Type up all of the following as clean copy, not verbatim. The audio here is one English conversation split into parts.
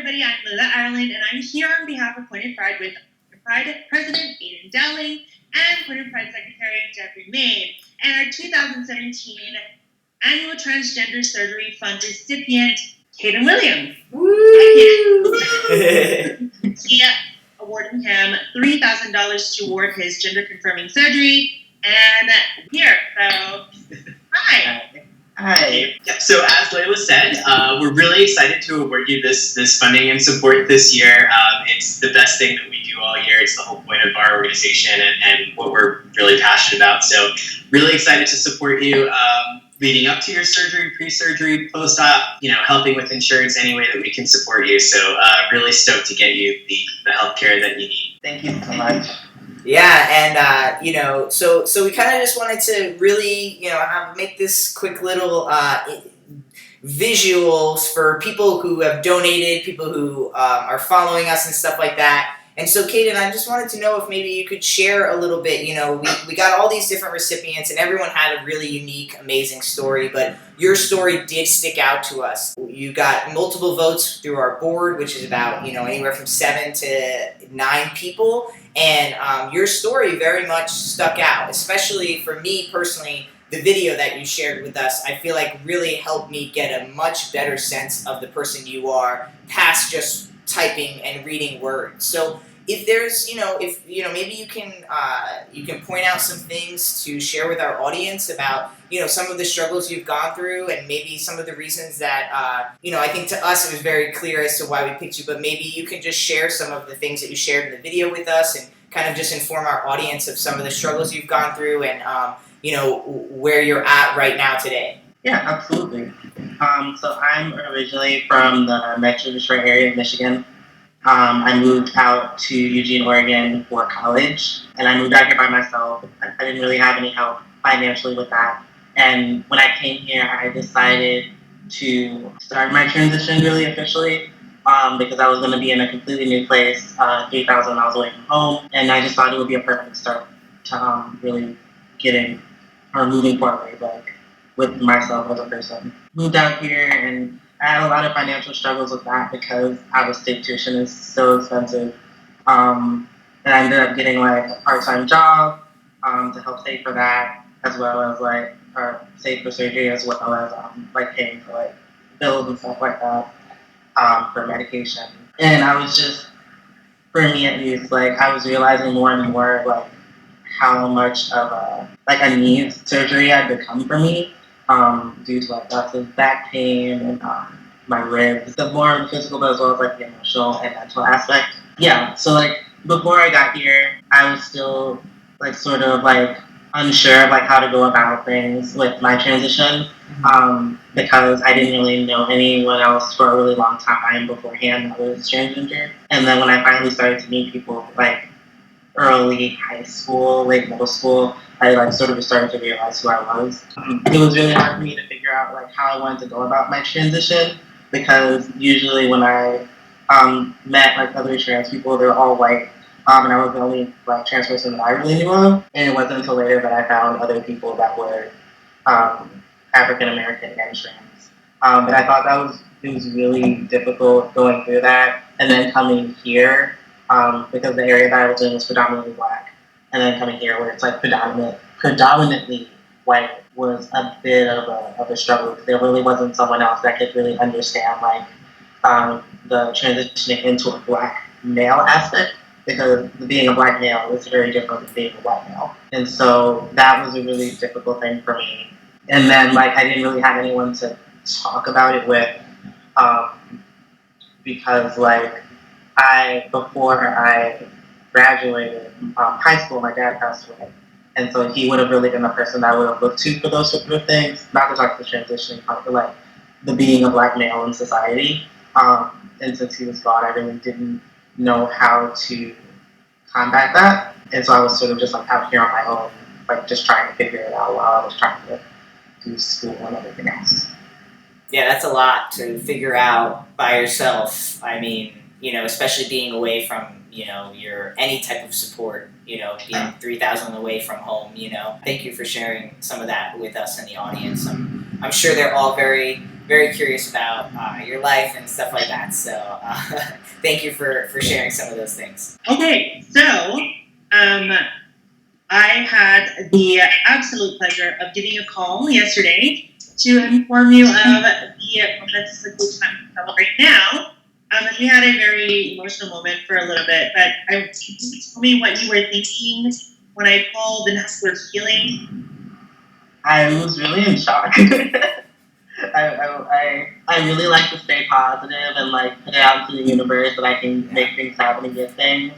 everybody. I'm Lila Ireland, and I'm here on behalf of Pointed Pride with Pride President Caden Williams and Pointed Pride Secretary Jeffrey Main, and our 2017 Annual Transgender Surgery Fund recipient, Caden Williams. Woo! He awarding him $3,000 toward his gender-confirming surgery, and here, so hi. Hi. Yep. So as Layla said, we're really excited to award you this funding and support this year. It's the best thing that we do all year. It's the whole point of our organization and what we're really passionate about. So really excited to support you leading up to your surgery, pre-surgery, post-op, helping with insurance any way that we can support you. So really stoked to get you the healthcare that you need. Thank you so much. Yeah, and so we kind of just wanted to really, make this quick little visuals for people who have donated, people who are following us and stuff like that. And so, Caden, I just wanted to know if maybe you could share a little bit. We got all these different recipients, and everyone had a really unique, amazing story, but your story did stick out to us. You got multiple votes through our board, which is about, anywhere from 7 to 9 people. And your story very much stuck out, especially for me personally. The video that you shared with us, I feel like really helped me get a much better sense of the person you are past just typing and reading words. So if there's, maybe you can point out some things to share with our audience about, some of the struggles you've gone through and maybe some of the reasons that, I think to us it was very clear as to why we picked you, but maybe you can just share some of the things that you shared in the video with us and kind of just inform our audience of some of the struggles you've gone through and, where you're at right now today. Yeah, absolutely. So I'm originally from the Metro Detroit area of Michigan. I moved out to Eugene, Oregon for college, and I moved out here by myself. I didn't really have any help financially with that. And when I came here, I decided to start my transition really officially because I was going to be in a completely new place, 3,000 miles away from home, and I just thought it would be a perfect start to really getting or moving forward, with myself as a person. Moved out here, and I had a lot of financial struggles with that because out-of-state tuition is so expensive. And I ended up getting a part-time job to help save for that, as well as save for surgery, as well as paying for bills and stuff like that for medication. And I was just, for me at least, I was realizing more and more how much of a need surgery had become for me due to lots of back pain and my ribs, the more physical but as well as the emotional and mental aspect. Yeah, so before I got here, I was still sort of unsure of how to go about things with my transition because I didn't really know anyone else for a really long time beforehand that was transgender. And then when I finally started to meet people early high school, late middle school, I sort of started to realize who I was. It was really hard for me to figure out how I wanted to go about my transition because usually when I met other trans people, they were all white, and I was the only trans person that I really knew of. And it wasn't until later that I found other people that were African American and trans. But I thought it was really difficult going through that, and then coming here. Because the area that I was in was predominantly black, and then coming here where it's predominantly white was a bit of a struggle. There really wasn't someone else that could really understand the transitioning into a black male aspect, because being a black male is very different than being a white male, and so that was a really difficult thing for me. And then I didn't really have anyone to talk about it with, because before I graduated high school, my dad passed away. And so he would have really been the person that I would have looked to for those sort of things, not to talk the transitioning part, but the being a black male in society. And since he was gone, I really didn't know how to combat that. And so I was sort of just out here on my own, just trying to figure it out while I was trying to do school and everything else. Yeah, that's a lot to figure out by yourself. I mean, especially being away from, your any type of support, being 3,000 away from home, Thank you for sharing some of that with us in the audience. I'm sure they're all very, very curious about your life and stuff like that. So thank you for sharing some of those things. Okay, so I had the absolute pleasure of giving a call yesterday to inform you of the momentous and good time we celebrate now. And we had a very emotional moment for a little bit, but can you tell me what you were thinking when I called and how you were feeling? I was really in shock. I really like to stay positive and like put it out to the universe that I can make things happen and get things.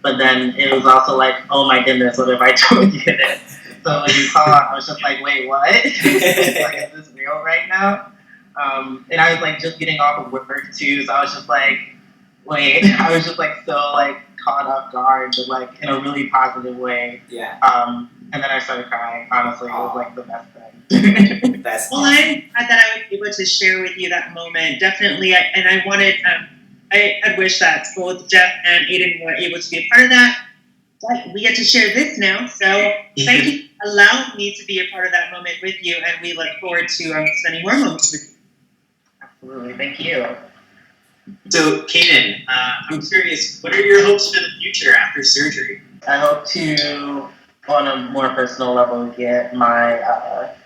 But then it was also like, oh my goodness, what if I don't get it? So when you called, I was just like, wait, what? Like, is this real right now? And I was like just getting off of work too, so I was just like, wait. I was just like so like caught off guard, but like in a really positive way. Yeah. And then I started crying. Honestly, it was like the best thing. That's Well, awesome. I'm glad that I was able to share with you that moment. Definitely, and I wanted, I had wished that both Jeff and Aiden were able to be a part of that. But we get to share this now, so thank you for allowing me to be a part of that moment with you, and we look forward to spending more moments with you. Absolutely, thank you. So, Caden, I'm curious, what are your hopes for the future after surgery? I hope to, on a more personal level, get my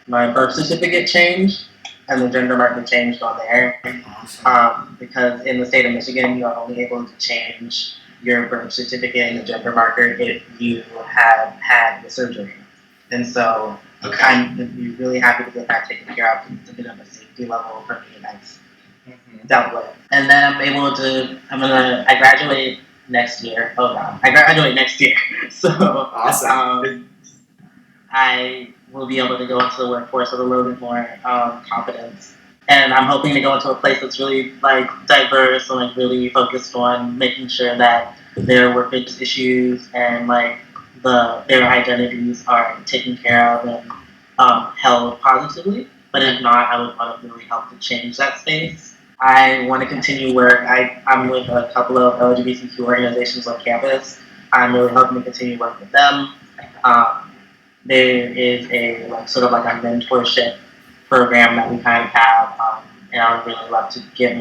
my birth certificate changed and the gender marker changed on there. Because in the state of Michigan, you are only able to change your birth certificate and the gender marker if you have had the surgery. And so I'm really happy to get that taken care of. It's a bit of a safety level for me that's dealt with. And then I graduate next year. Oh God, I graduate next year. So Awesome. I will be able to go into the workforce with a little bit more confidence. And I'm hoping to go into a place that's really like diverse and like really focused on making sure that their workers' issues and like their identities are taken care of and held positively. But if not, I would want to really help to change that space. I want to continue work. I'm with a couple of LGBTQ organizations on campus. I'm really hoping to continue work with them. There is a sort of like a mentorship program that we kind of have, and I would really love to give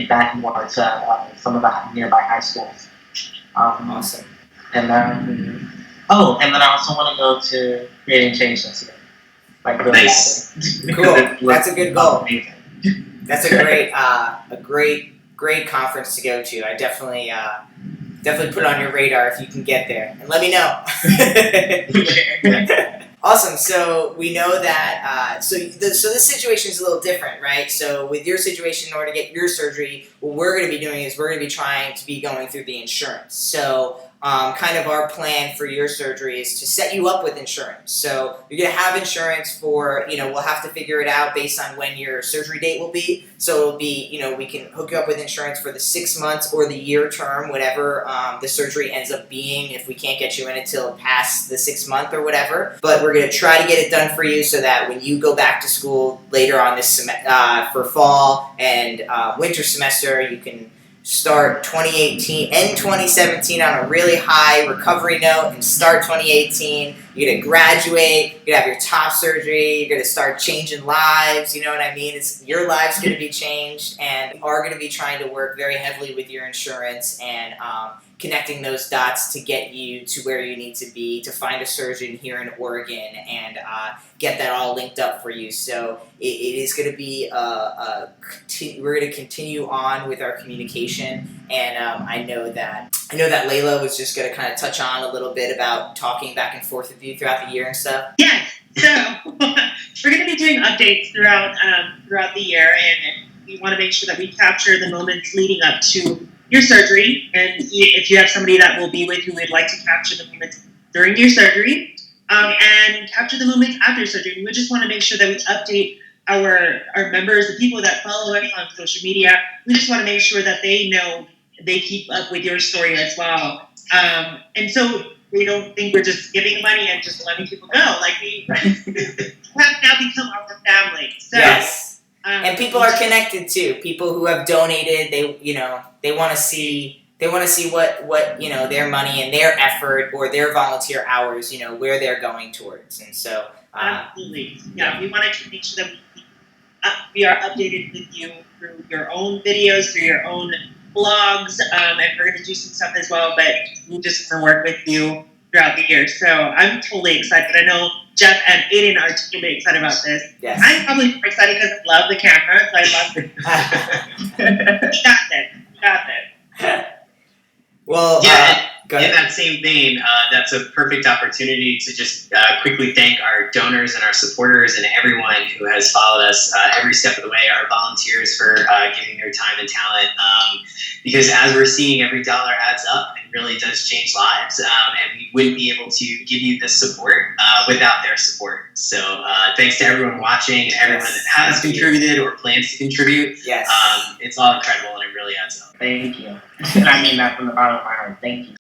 back more to some of the nearby high schools. Awesome. And then, and then I also want to go to creating change this year. Like really Nice. Cool. That's a good goal. Amazing. That's a great conference to go to. I definitely put it on your radar if you can get there, and let me know. Awesome. So we know that. So this situation is a little different, right? So with your situation, in order to get your surgery, what we're going to be doing is we're going to be trying to be going through the insurance. So kind of our plan for your surgery is to set you up with insurance. So you're going to have insurance for, we'll have to figure it out based on when your surgery date will be. So it'll be, we can hook you up with insurance for the 6 months or the year term, whatever the surgery ends up being, if we can't get you in until past the 6 month or whatever. But we're going to try to get it done for you so that when you go back to school later on this for fall and winter semester, you can start 2018 and 2017 on a really high recovery note and start 2018. You're going to graduate, you're going to have your top surgery, you're going to start changing lives, you know what I mean? Your life's going to be changed, and we are going to be trying to work very heavily with your insurance and connecting those dots to get you to where you need to be, to find a surgeon here in Oregon and get that all linked up for you. So it is going to be we're going to continue on with our communication, and I know that Layla was just going to kind of touch on a little bit about talking back and forth with you throughout the year and stuff. Yes. So we're going to be doing updates throughout the year, and we want to make sure that we capture the moments leading up to your surgery, and if you have somebody that will be with you, we'd like to capture the moments during your surgery, and capture the moments after surgery. We just want to make sure that we update our members, the people that follow us on social media. We just want to make sure that they know they keep up with your story as well, and so they don't think we're just giving money and just letting people go. Like we have now become our family. So. Yes. And people are connected too. People who have donated, they want to see what their money and their effort or their volunteer hours, where they're going towards. And so absolutely, yeah, we want to make sure that we keep we are updated with you through your own videos, through your own blogs, and we're going to do some stuff as well, but we just want to work with you throughout the year. So I'm totally excited. I know Jeff and Aiden are totally excited about this. Yes. I'm probably more excited because I love the camera, so I love it. We got this. We got this. Well, go in ahead. that same vein, that's a perfect opportunity to just quickly thank our donors and our supporters and everyone who has followed us every step of the way, our volunteers for giving their time and talent, because as we're seeing, every dollar adds up and really does change lives, and we wouldn't be able to give you this support without their support. So thanks to everyone watching and everyone that has contributed or plans to contribute. Yes. It's all incredible and it really adds up. Thank you. And I mean that from the bottom of my heart. Thank you.